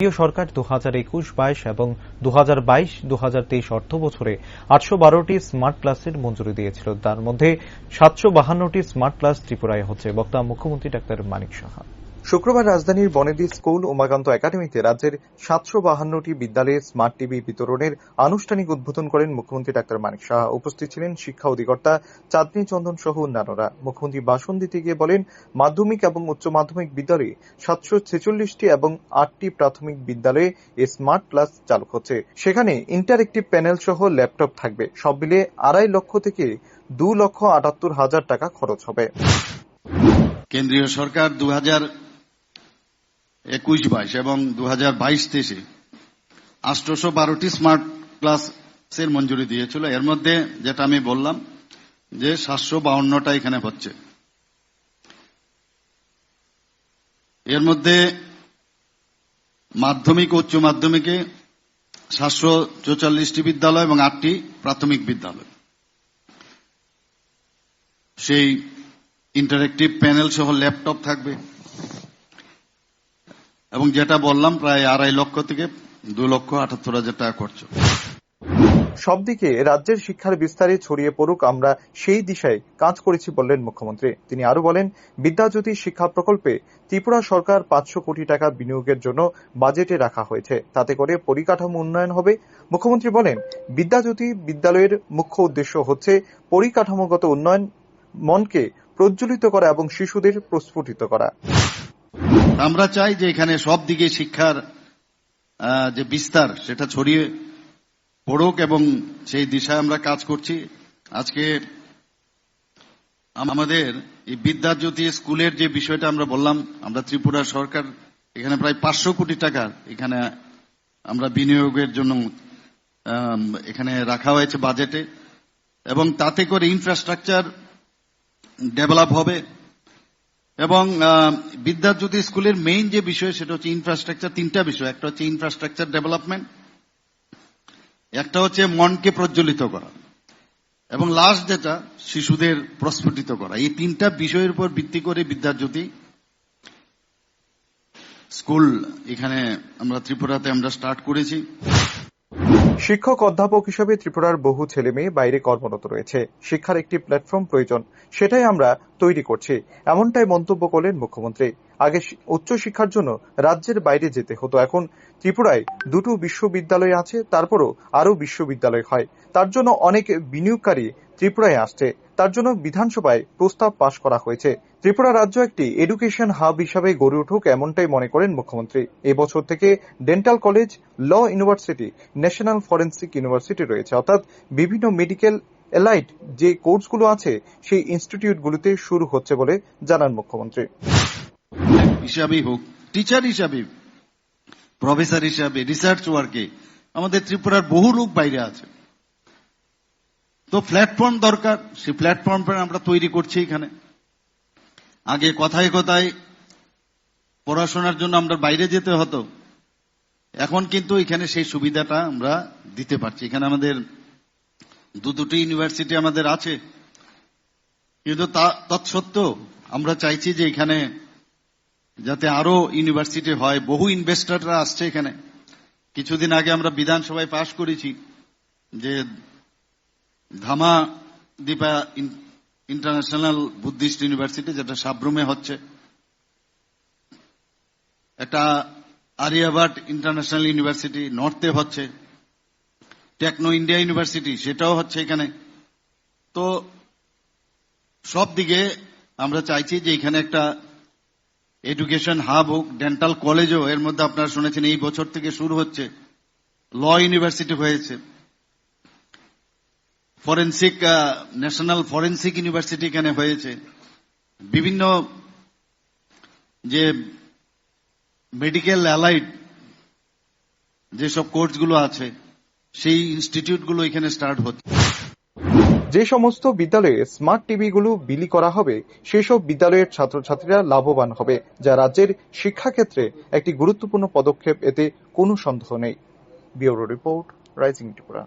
কেন্দ্রীয় সরকার 2021-22 এবং 2022-2023 অর্থবছরে 812টি স্মার্ট ক্লাসের মঞ্জুরি দিয়েছিল। তার মধ্যে 752টি স্মার্ট ক্লাস ত্রিপুরায় হচ্ছে। বক্তা মুখ্যমন্ত্রী ডাক্তার মানিক সাহা। শুক্রবার রাজধানীর বনেদি স্কুল উমাকান্ত একাডেমিতে রাজ্যের 752টি বিদ্যালয়ে স্মার্ট টিভি বিতরণের আনুষ্ঠানিক উদ্বোধন করেন মুখ্যমন্ত্রী ডাক্তার মানিক সাহা। উপস্থিত ছিলেন শিক্ষা অধিকর্তা চাঁদনী চন্দন সহ অন্যান্যরা। মুখ্যমন্ত্রী ভাষণ দিতে গিয়ে বলেন, মাধ্যমিক এবং উচ্চ মাধ্যমিক বিদ্যালয়ে 746টি এবং 8টি প্রাথমিক বিদ্যালয়ে এই স্মার্ট ক্লাস চালু হচ্ছে। সেখানে ইন্টারেক্টিভ প্যানেল সহ ল্যাপটপ থাকবে। সব মিলিয়ে 2.5 লক্ষ থেকে 2,78,000 টাকা খরচ হবে। কেন্দ্রীয় সরকার 2021-22 এবং 2022-23 812টি স্মার্ট ক্লাসের মঞ্জুরি দিয়েছিল। এর মধ্যে যেটা আমি বললাম যে 752টা এখানে হচ্ছে। এর মধ্যে মাধ্যমিক ও উচ্চ মাধ্যমিকে 744টি বিদ্যালয় এবং 8টি প্রাথমিক বিদ্যালয়। সেই ইন্টারেক্টিভ প্যানেল সহ ল্যাপটপ থাকবে এবং যেটা বললাম প্রায় 2.5 লক্ষ থেকে 2,78,000 টাকা খরচ। সব দিকে রাজ্যের শিক্ষার বিস্তারে ছড়িয়ে পড়ুক, আমরা সেই দিশায় কাজ করেছি বললেন মুখ্যমন্ত্রী। তিনি আরো বলেন, বিদ্যাজ্যোতি শিক্ষা প্রকল্পে ত্রিপুরা সরকার 500 কোটি টাকা বিনিয়োগের জন্য বাজেটে রাখা হয়েছে। তাতে করে পরিকাঠামো উন্নয়ন হবে। মুখ্যমন্ত্রী বলেন, বিদ্যাজ্যোতি বিদ্যালয়ের মুখ্য উদ্দেশ্য হচ্ছে পরিকাঠামোগত উন্নয়ন, মনকে প্রজ্বলিত করা এবং শিশুদের প্রস্ফুটিত করা। আমরা চাই যে এখানে সব দিকে শিক্ষার যে বিস্তার সেটা ছড়িয়ে পড়ুক এবং সেই দিশায় আমরা কাজ করছি। আজকে আমাদের এই বিদ্যাজ্যোতি স্কুলের যে বিষয়টা আমরা বললাম, আমরা ত্রিপুরা সরকার এখানে প্রায় 500 কোটি টাকা এখানে আমরা বিনিয়োগের জন্য এখানে রাখা হয়েছে বাজেটে, এবং তাতে করে ইনফ্রাস্ট্রাকচার ডেভেলপ হবে। এবং বিদ্যাজ্যোতি স্কুলের মেইন যে বিষয় সেটা হচ্ছে ইনফ্রাস্ট্রাকচার। 3টা বিষয়, একটা হচ্ছে ইনফ্রাস্ট্রাকচার ডেভেলপমেন্ট, একটা হচ্ছে মনকে প্রজ্বলিত করা, এবং লাস্ট যেটা শিশুদের প্রস্ফুটিত করা। এই 3টা বিষয়ের উপর ভিত্তি করে বিদ্যাজ্যোতি স্কুল এখানে আমরা ত্রিপুরাতে আমরা স্টার্ট করেছি। শিক্ষক অধ্যাপক হিসেবে ত্রিপুরার বহু ছেলে মেয়ে বাইরে কর্মরত রয়েছে। শিক্ষার একটি প্ল্যাটফর্ম প্রয়োজন, সেটাই আমরা তৈরি করছি, এমনটাই মন্তব্য করলেন মুখ্যমন্ত্রী। আগে উচ্চশিক্ষার জন্য রাজ্যের বাইরে যেতে হতো, এখন ত্রিপুরায় 2টো বিশ্ববিদ্যালয় আছে, তারপরও আরো বিশ্ববিদ্যালয় হয়। তার জন্য অনেক বিনিয়োগকারী ত্রিপুরায় আসছে। তার জন্য বিধানসভায় প্রস্তাব পাশ করা হয়েছে। ত্রিপুরা রাজ্য একটি এডুকেশন হাব হিসাবে গড়ে উঠুক, এমনটাই মনে করেন মুখ্যমন্ত্রী। এবছর থেকে dental college, law university, national forensic university রয়েছে, অর্থাৎ বিভিন্ন মেডিকেল এলাইড যে কোর্সগুলো আছে সেই ইনস্টিটিউটগুলোতে শুরু হচ্ছে বলে জানান মুখ্যমন্ত্রী। হিসাবেই হোক, টিচার হিসাবে, প্রফেসর হিসাবে, রিসার্চ ওয়ার্কে আমাদের ত্রিপুরার বহু লোক বাইরে আছে। তো প্ল্যাটফর্ম দরকার, সেই প্ল্যাটফর্ম আমরা তৈরি করছি এখানে। আগে কথায় কথায় পড়াশোনার জন্য আমরা বাইরে যেতে হতো, এখন কিন্তু এখানে সেই সুবিধাটা আমরা দিতে পারছি। এখানে আমাদের 2টি ইউনিভার্সিটি আমাদের আছে, কিন্তু তৎসত্ত্বেও আমরা চাইছি যে এখানে যাতে আরো ইউনিভার্সিটি হয়। বহু ইনভেস্টররা আসছে এখানে। কিছুদিন আগে আমরা বিধানসভায় পাশ করেছি যে ধামা দীপা ইন্টারন্যাশনাল বুদ্ধিস্ট ইউনিভার্সিটি, যেটা সাবরুমে হচ্ছে, একটা আরিয়াভাট ইন্টারন্যাশনাল ইউনিভার্সিটি নর্থে হচ্ছে, টেকনো ইন্ডিয়া ইউনিভার্সিটি সেটাও হচ্ছে এখানে। তো সব দিকে আমরা চাইছি যে এখানে একটা এডুকেশন হাব হোক। ডেন্টাল কলেজও এর মধ্যে আপনারা শুনেছেন এই বছর থেকে শুরু হচ্ছে। ল ইউনিভার্সিটি হয়েছে, ফরেন্সিক ন্যাশনাল ফরেন্সিক ইউনিভার্সিটি এখানে হয়েছে। বিভিন্ন যে মেডিকেল অ্যালাইড যেসব কোর্সগুলো আছে সেই ইনস্টিটিউটগুলো এখানে স্টার্ট হচ্ছে। যে সমস্ত বিদ্যালয়ে স্মার্ট টিভিগুলো বিলি করা হবে, সেসব বিদ্যালয়ের ছাত্রছাত্রীরা লাভবান হবে, যা রাজ্যের শিক্ষাক্ষেত্রে একটি গুরুত্বপূর্ণ পদক্ষেপ, এতে কোনো সন্দেহ নেই। Bureau report, rising Tripura.